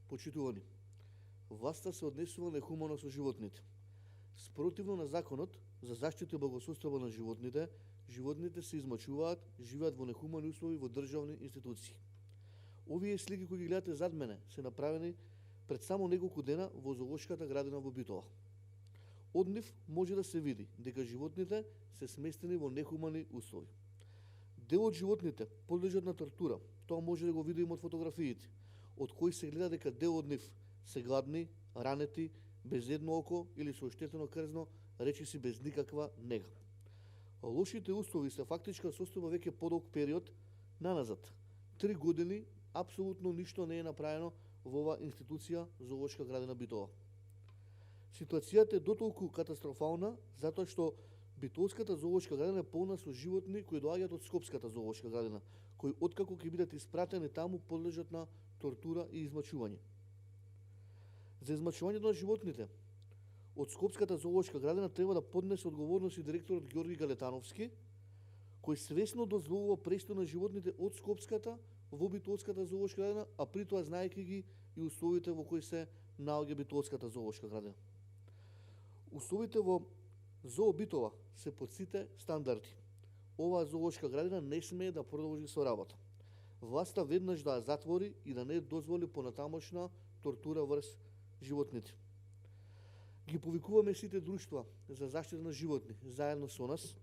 Почитувани, власта се однесува нехумано со животните. Спротивно на законот за заштита и благосостојба на животните, животните се измачуваат, живеат во нехумани услови во државни институции. Овие слики кои ги гледате зад мене се направени пред само неколку дена во зоолошката градина во Битола. Од нив може да се види дека животните се сместени во нехумани услови. Дел од животните подлежат на тортура, тоа може да го видиме од фотографиите, од кои се гледа дека дел од нив се гладни, ранети, без едно око или со оштетено крзно, речиси без никаква нега. Лошите услови се фактичка состојба веќе подолг период наназад. 3 години апсолутно ништо не е направено во оваа институција зоолошка градина Битола. Ситуацијата е дотолку катастрофална затоа што Битолската зоолошка градина е полна со животни кои доаѓаат од Скопската зоолошка градина, кои откако ќе бидат испратени таму подлежат на тортура и измачување. За измачувањето на животните од Скопската зоолошка градина треба да поднесе одговорност и директорот Ѓорги Галетановски, кој свесно дозволува престој на животните од Скопската во Битолската зоолошка градина, а при тоа знаејќи ги и условите во кои се наоѓа Битолската зоолошка градина. Условите во Зоо Битола се под сите стандарди. Оваа зоолошка градина не смее да продолжи со работа. Власта веднаш да ја затвори и да не дозволи понатамошна тортура врз животните. Ги повикуваме сите друштва за заштита на животни заедно со нас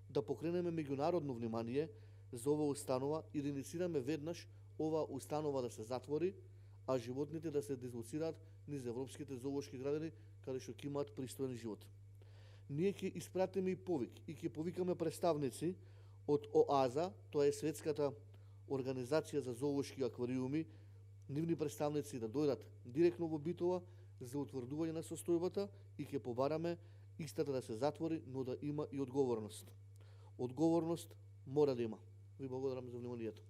да покренеме меѓународно внимание за ова установа и да инициираме веднаш ова установа да се затвори, а животните да се дислоцираат низ европските зоолошки градини каде што ќе имаат пристоен живот. Ние ќе испратиме и повик и ќе повикаме представници од ОАЗа, тоа е Светската организација за зоолошки аквариуми, нивни представници да дојдат директно во Битола за утврдување на состојбата и ќе побараме истата да се затвори, но да има и одговорност. Одговорност мора да има. Ви благодарам за вниманието.